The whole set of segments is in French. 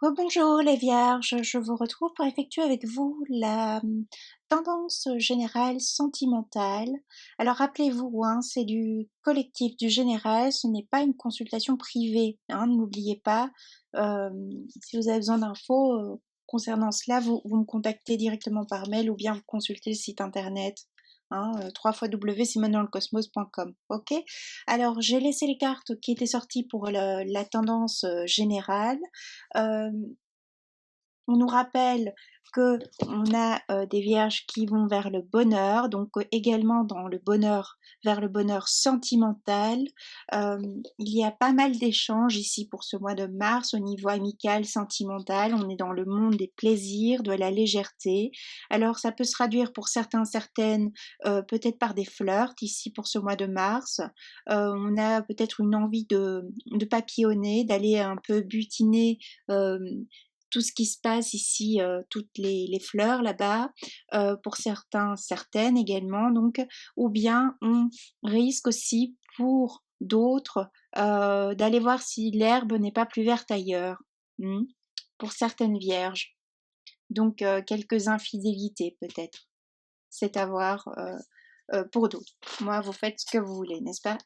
Rebonjour les vierges, je vous retrouve pour effectuer avec vous la tendance générale sentimentale. Alors rappelez-vous, hein, c'est du collectif, du général, ce n'est pas une consultation privée, hein, n'oubliez pas. Euh, Si vous avez besoin d'infos concernant cela, vous me contactez directement par mail ou bien vous consultez le site internet. Hein, www.simonedanslecosmos.com. Ok. Alors j'ai laissé les cartes qui étaient sorties pour la tendance générale. Euh, on nous rappelle que on a des vierges qui vont vers le bonheur, donc également dans le bonheur, vers le bonheur sentimental. Il y a pas mal d'échanges ici pour ce mois de mars au niveau amical, sentimental. On est dans le monde des plaisirs, de la légèreté. Alors ça peut se traduire pour certains, certaines, peut-être par des flirts ici pour ce mois de mars. On a peut-être une envie de papillonner, d'aller un peu butiner. Tout ce qui se passe ici, toutes les fleurs là-bas, pour certains, certaines également, donc, ou bien on risque aussi pour d'autres d'aller voir si l'herbe n'est pas plus verte ailleurs, pour certaines vierges. Donc quelques infidélités peut-être, c'est à voir pour d'autres. Moi, vous faites ce que vous voulez, n'est-ce pas?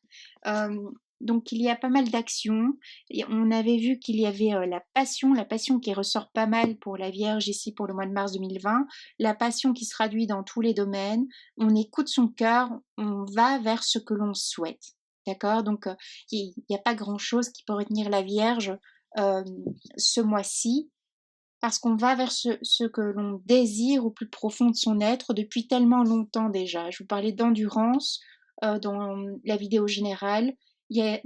Donc il y a pas mal d'actions. Et on avait vu qu'il y avait la passion qui ressort pas mal pour la Vierge ici pour le mois de mars 2020, la passion qui se traduit dans tous les domaines. On écoute son cœur, on va vers ce que l'on souhaite. D'accord? Donc il n'y a pas grand-chose qui peut retenir la Vierge euh, ce mois-ci parce qu'on va vers ce que l'on désire au plus profond de son être depuis tellement longtemps déjà. Je vous parlais d'endurance dans la vidéo générale. Il y a,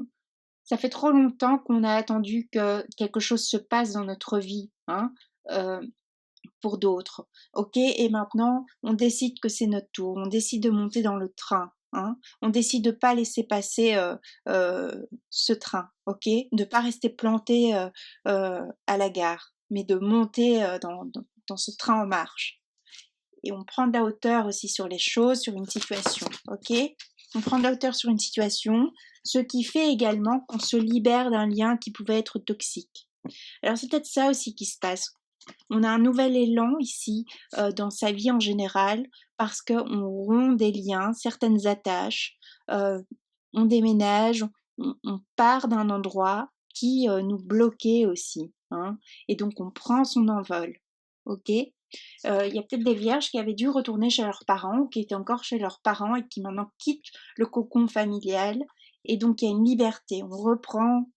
ça fait trop longtemps qu'on a attendu que quelque chose se passe dans notre vie, hein, euh, pour d'autres. Ok, et maintenant on décide que c'est notre tour. On décide de monter dans le train. Hein. On décide de pas laisser passer ce train. Ok, de pas rester planté à la gare, mais de monter dans ce train en marche. Et on prend de la hauteur aussi sur les choses, sur une situation. Ok, on prend de la hauteur sur une situation, ce qui fait également qu'on se libère d'un lien qui pouvait être toxique. Alors c'est peut-être ça aussi qui se passe. On a un nouvel élan ici dans sa vie en général parce qu'on rompt des liens, certaines attaches, euh, on déménage, on part d'un endroit qui nous bloquait aussi. Hein, et donc on prend son envol. Ok. Il y a peut-être des vierges qui avaient dû retourner chez leurs parents ou qui étaient encore chez leurs parents et qui maintenant quittent le cocon familial. Et donc il y a une liberté, on reprend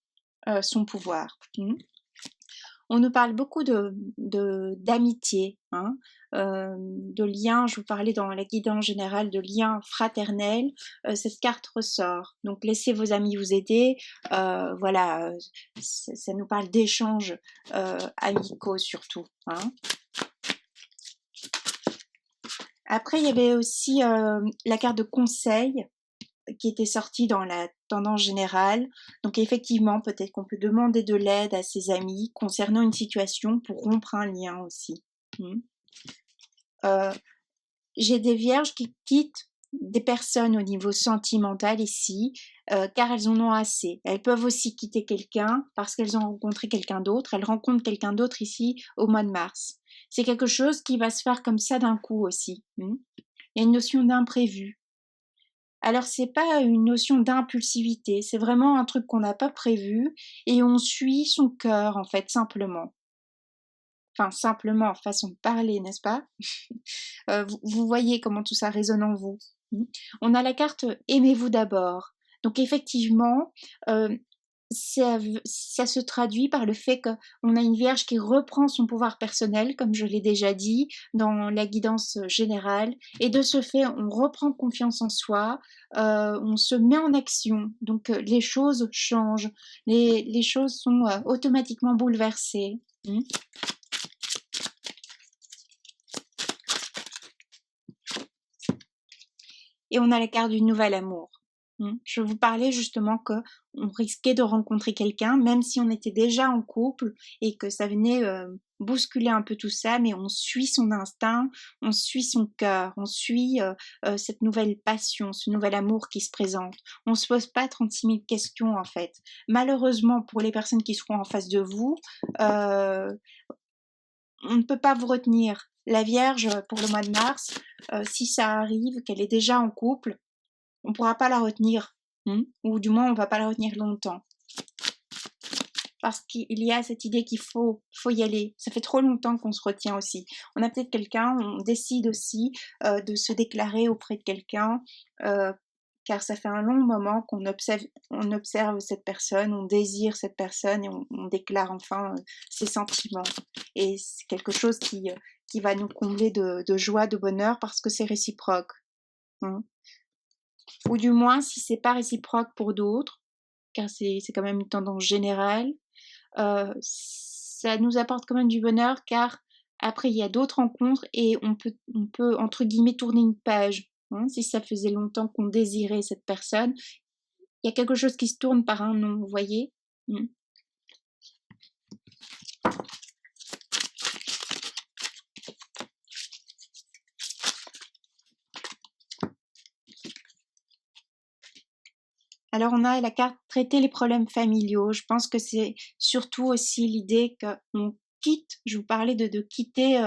son pouvoir. On nous parle beaucoup d'amitié, hein, de liens. Je vous parlais dans la guidance générale de liens fraternels. Cette carte ressort. Donc laissez vos amis vous aider. Voilà, ça nous parle d'échanges amicaux surtout. Hein. Après, il y avait aussi la carte de conseil qui était sortie dans la tendance générale. Donc effectivement, peut-être qu'on peut demander de l'aide à ses amis concernant une situation pour rompre un lien aussi. Euh, j'ai des vierges qui quittent des personnes au niveau sentimental ici, car elles en ont assez. Elles peuvent aussi quitter quelqu'un parce qu'elles ont rencontré quelqu'un d'autre. Elles rencontrent quelqu'un d'autre ici au mois de mars. C'est quelque chose qui va se faire comme ça d'un coup aussi. Il y a une notion d'imprévu. Alors c'est pas une notion d'impulsivité, c'est vraiment un truc qu'on n'a pas prévu et on suit son cœur en fait simplement. Enfin simplement, façon de parler, n'est-ce pas? Vous voyez comment tout ça résonne en vous. On a la carte aimez-vous d'abord. Donc effectivement, ça se traduit par le fait qu'on a une vierge qui reprend son pouvoir personnel, comme je l'ai déjà dit, dans la guidance générale, et de ce fait, on reprend confiance en soi, on se met en action, donc les choses changent, les choses sont automatiquement bouleversées. Et on a la carte du nouvel amour. Je vous parlais justement qu'on risquait de rencontrer quelqu'un, même si on était déjà en couple et que ça venait bousculer un peu tout ça, mais on suit son instinct, on suit son cœur, on suit cette nouvelle passion, ce nouvel amour qui se présente. On se pose pas 36 000 questions en fait. Malheureusement pour les personnes qui seront en face de vous, on ne peut pas vous retenir. La Vierge, pour le mois de mars, si ça arrive, qu'elle est déjà en couple, on ne pourra pas la retenir, ou du moins on ne va pas la retenir longtemps. Parce qu'il y a cette idée qu'il faut y aller. Ça fait trop longtemps qu'on se retient aussi. On a peut-être quelqu'un, on décide aussi de se déclarer auprès de quelqu'un, car ça fait un long moment qu'on observe cette personne, on désire cette personne et on déclare enfin ses sentiments. Et c'est quelque chose qui va nous combler de joie, de bonheur, parce que c'est réciproque. Ou du moins, si c'est pas réciproque pour d'autres, car c'est quand même une tendance générale, ça nous apporte quand même du bonheur, car après il y a d'autres rencontres et on peut entre guillemets tourner une page. Si ça faisait longtemps qu'on désirait cette personne, il y a quelque chose qui se tourne par un non, vous voyez. Alors on a la carte traiter les problèmes familiaux. Je pense que c'est surtout aussi l'idée qu'on quitte, je vous parlais de quitter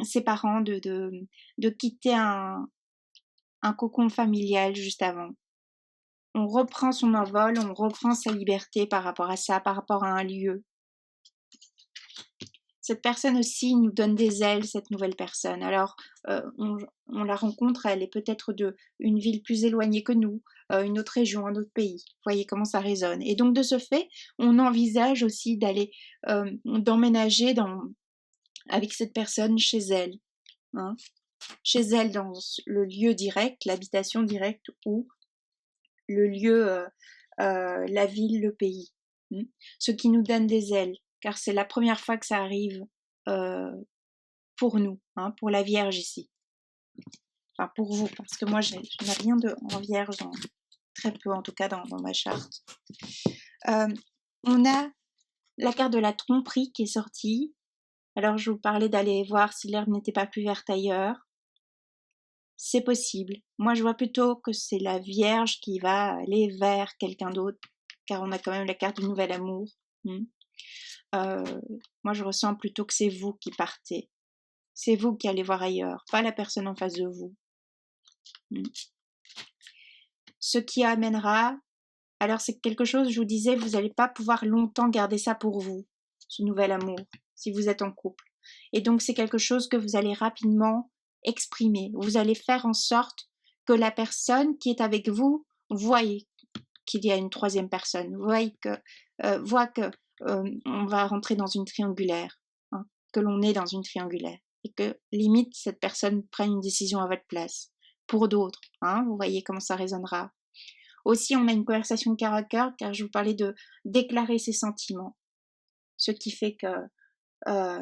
ses parents, de quitter un cocon familial juste avant. On reprend son envol, on reprend sa liberté par rapport à ça, par rapport à un lieu. Cette personne aussi nous donne des ailes, cette nouvelle personne. Alors, on la rencontre, elle est peut-être d'une ville plus éloignée que nous, une autre région, un autre pays. Vous voyez comment ça résonne. Et donc, de ce fait, on envisage aussi d'emménager avec cette personne chez elle. Chez elle, dans le lieu direct, l'habitation directe, ou le lieu, la ville, le pays. Ce qui nous donne des ailes, car c'est la première fois que ça arrive pour nous, pour la Vierge ici. Enfin, pour vous, parce que moi, je n'ai rien en Vierge, très peu en tout cas dans ma charte. On a la carte de la tromperie qui est sortie. Alors, je vous parlais d'aller voir si l'herbe n'était pas plus verte ailleurs. C'est possible. Moi, je vois plutôt que c'est la Vierge qui va aller vers quelqu'un d'autre, car on a quand même la carte du nouvel amour. Moi, je ressens plutôt que c'est vous qui partez. C'est vous qui allez voir ailleurs, pas la personne en face de vous. Ce qui amènera, alors c'est quelque chose, je vous disais, vous n'allez pas pouvoir longtemps garder ça pour vous, ce nouvel amour, si vous êtes en couple. Et donc, c'est quelque chose que vous allez rapidement exprimer. Vous allez faire en sorte que la personne qui est avec vous voie qu'il y a une troisième personne, voit que on va rentrer dans une triangulaire, que l'on est dans une triangulaire, et que limite cette personne prenne une décision à votre place. Pour d'autres, vous voyez comment ça résonnera. Aussi, on a une conversation cœur à cœur, car je vous parlais de déclarer ses sentiments, ce qui fait que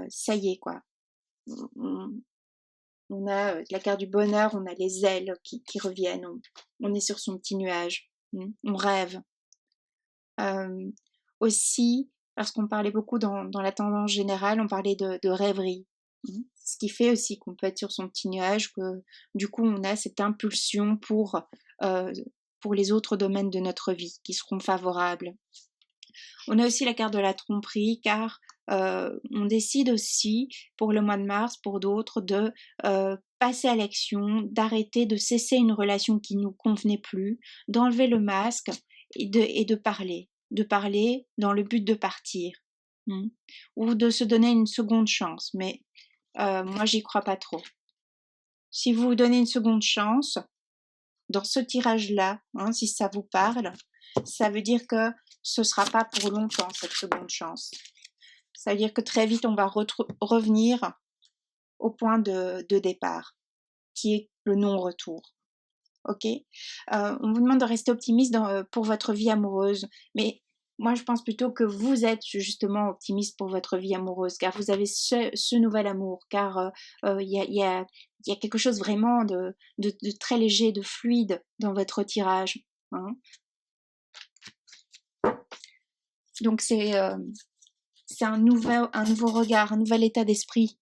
ça y est, quoi. On a la carte du bonheur, on a les ailes qui reviennent, on est sur son petit nuage, on rêve. Aussi, parce qu'on parlait beaucoup dans la tendance générale, on parlait de rêverie. Ce qui fait aussi qu'on peut être sur son petit nuage, que du coup on a cette impulsion pour les autres domaines de notre vie qui seront favorables. On a aussi la carte de la tromperie, car on décide aussi pour le mois de mars, pour d'autres, de passer à l'action, d'arrêter, de cesser une relation qui ne nous convenait plus, d'enlever le masque et de parler dans le but de partir, ou de se donner une seconde chance. Mais moi, j'y crois pas trop. Si vous vous donnez une seconde chance, dans ce tirage-là, si ça vous parle, ça veut dire que ce sera pas pour longtemps, cette seconde chance. Ça veut dire que très vite, on va revenir au point de départ, qui est le non-retour. Ok, on vous demande de rester optimiste pour votre vie amoureuse, mais moi je pense plutôt que vous êtes justement optimiste pour votre vie amoureuse, car vous avez ce nouvel amour, car il y a quelque chose vraiment de très léger, de fluide dans votre tirage. hein. Donc c'est un nouveau regard, un nouvel état d'esprit.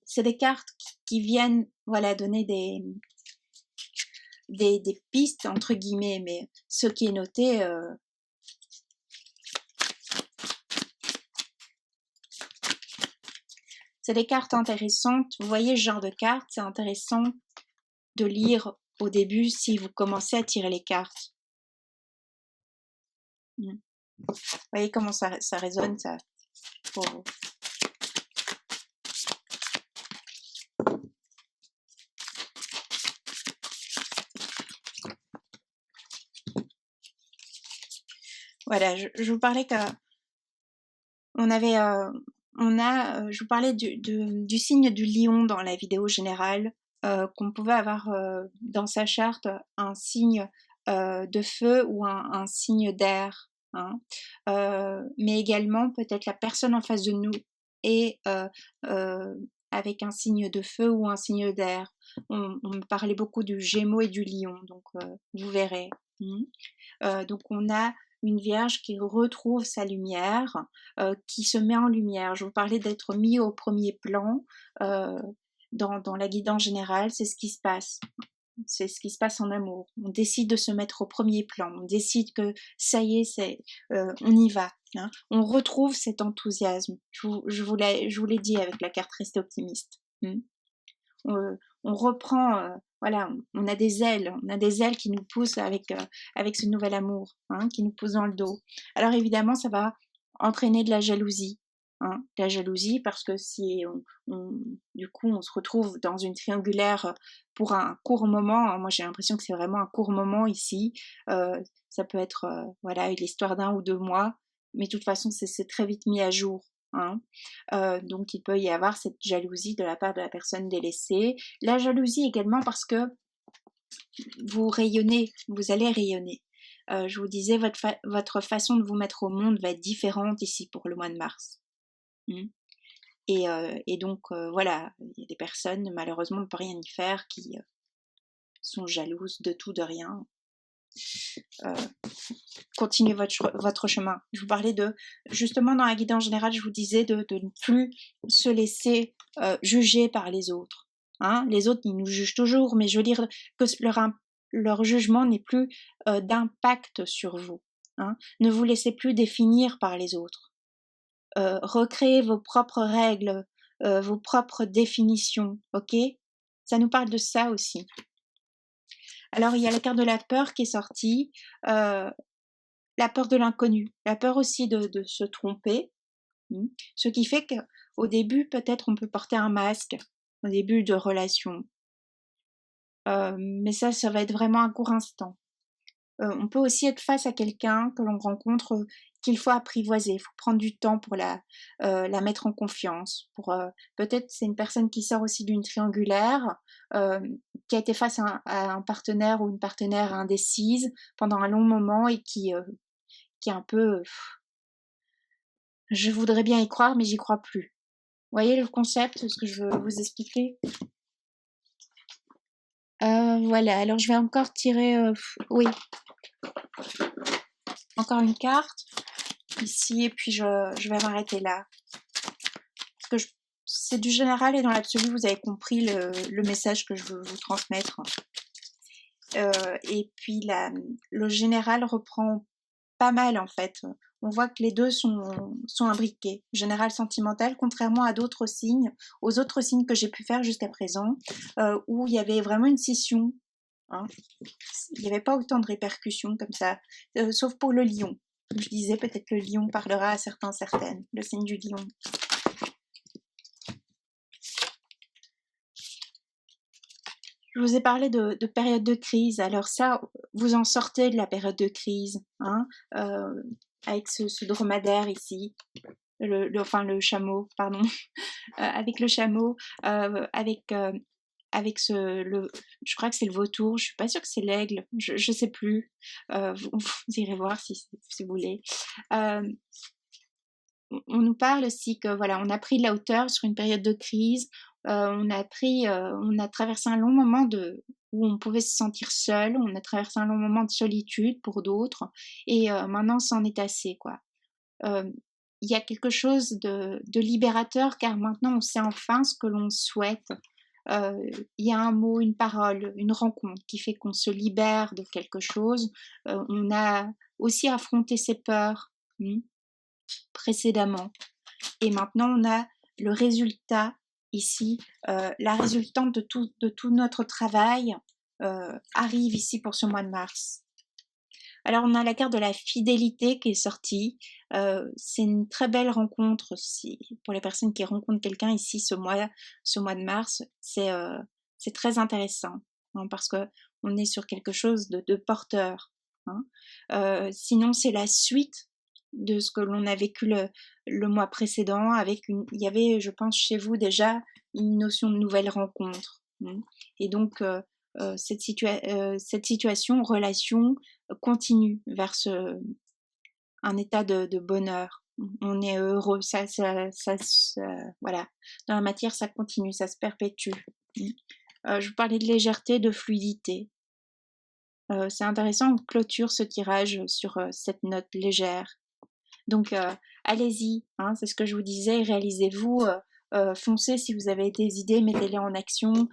C'est des cartes qui viennent, voilà, donner des pistes, entre guillemets, mais ce qui est noté, c'est des cartes intéressantes. Vous voyez ce genre de cartes, c'est intéressant de lire au début si vous commencez à tirer les cartes. Vous voyez comment ça résonne, ça, pour vous. Voilà, je vous parlais que on avait, je vous parlais du signe du lion dans la vidéo générale, qu'on pouvait avoir dans sa charte un signe de feu ou un signe d'air, hein. Mais également peut-être la personne en face de nous est avec un signe de feu ou un signe d'air. On me parlait beaucoup du Gémeaux et du Lion, donc vous verrez. Donc on a une Vierge qui retrouve sa lumière, qui se met en lumière. Je vous parlais d'être mis au premier plan dans la guidance générale, c'est ce qui se passe. C'est ce qui se passe en amour. On décide de se mettre au premier plan. On décide que ça y est, on y va. Hein. On retrouve cet enthousiasme. Je vous l'ai dit avec la carte rester optimiste. On reprend, voilà, on a des ailes qui nous poussent avec ce nouvel amour, hein, qui nous poussent dans le dos. Alors évidemment, ça va entraîner de la jalousie, hein, de la jalousie parce que si du coup on se retrouve dans une triangulaire pour un court moment, hein, moi j'ai l'impression que c'est vraiment un court moment ici, ça peut être voilà l'histoire d'1 ou 2 mois, mais de toute façon c'est très vite mis à jour. Hein. Donc il peut y avoir cette jalousie de la part de la personne délaissée. La jalousie également parce que vous rayonnez, vous allez rayonner. Je vous disais, votre façon de vous mettre au monde va être différente ici pour le mois de mars. Et donc voilà, il y a des personnes, malheureusement on ne peut rien y faire, qui sont jalouses de tout, de rien. Continuez votre chemin. Je vous parlais justement dans la guidance générale, je vous disais de ne plus se laisser juger par les autres. Hein. Les autres, ils nous jugent toujours, mais je veux dire que leur jugement n'est plus d'impact sur vous. Hein. Ne vous laissez plus définir par les autres. Recréez vos propres règles, vos propres définitions, ok? Ça nous parle de ça aussi. Alors, il y a la carte de la peur qui est sortie, la peur de l'inconnu, la peur aussi de se tromper, ce qui fait qu'au début, peut-être on peut porter un masque, au début de relation, mais ça va être vraiment un court instant. On peut aussi être face à quelqu'un que l'on rencontre qu'il faut apprivoiser, il faut prendre du temps pour la mettre en confiance. Peut-être c'est une personne qui sort aussi d'une triangulaire, qui a été face à un partenaire ou une partenaire indécise pendant un long moment et qui est un peu je voudrais bien y croire mais j'y crois plus. Vous voyez le concept, ce que je veux vous expliquer? Voilà, alors je vais encore tirer, oui, encore une carte ici et puis je vais m'arrêter là. Parce que c'est du général et dans l'absolu, vous avez compris le message que je veux vous transmettre. Et puis le général reprend pas mal en fait. On voit que les deux sont imbriqués. Général sentimental, contrairement à d'autres signes, aux autres signes que j'ai pu faire jusqu'à présent, où il y avait vraiment une scission. Hein. Il n'y avait pas autant de répercussions comme ça, sauf pour le lion. Je disais peut-être que le lion parlera à certains, certaines, le signe du lion. Je vous ai parlé de période de crise. Alors ça, vous en sortez de la période de crise, hein, avec ce dromadaire ici, enfin le chameau, pardon, avec le chameau, avec je crois que c'est le vautour. Je suis pas sûre que c'est l'aigle. Je sais plus. Vous irez voir si vous voulez. on nous parle aussi que voilà, on a pris de la hauteur sur une période de crise, on a traversé un long moment où on pouvait se sentir seul, on a traversé un long moment de solitude pour d'autres et maintenant c'en est assez, quoi. Hem, il y a quelque chose de libérateur car maintenant on sait enfin ce que l'on souhaite. Heu, il y a un mot, une parole, une rencontre qui fait qu'on se libère de quelque chose. On a aussi affronté ses peurs, précédemment et maintenant on a le résultat ici, la résultante de tout notre travail, arrive ici pour ce mois de mars. Alors on a la carte de la fidélité qui est sortie. C'est une très belle rencontre si pour les personnes qui rencontrent quelqu'un ici ce mois de mars, c'est très intéressant, hein, parce qu'on est sur quelque chose de porteur, hein. Sinon c'est la suite de ce que l'on a vécu le mois précédent avec il y avait, je pense, chez vous déjà une notion de nouvelle rencontre, et donc cette situation, relation, continue vers un état de bonheur. On est heureux, voilà. Dans la matière, ça continue, ça se perpétue. Je vous parlais de légèreté, de fluidité. C'est intéressant, on clôture ce tirage sur cette note légère. Donc, allez-y, hein, c'est ce que je vous disais, réalisez-vous, foncez si vous avez des idées, mettez-les en action.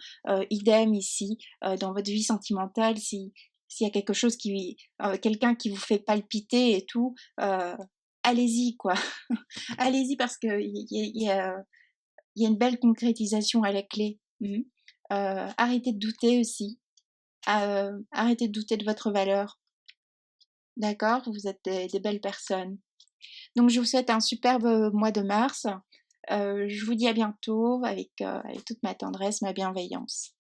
Idem ici, dans votre vie sentimentale, s'il y a quelque chose quelqu'un qui vous fait palpiter et tout, allez-y quoi. Allez-y parce qu'il y a une belle concrétisation à la clé. Arrêtez de douter aussi. Arrêtez de douter de votre valeur. D'accord? Vous êtes des belles personnes. Donc je vous souhaite un superbe mois de mars. Je vous dis à bientôt avec toute ma tendresse, ma bienveillance.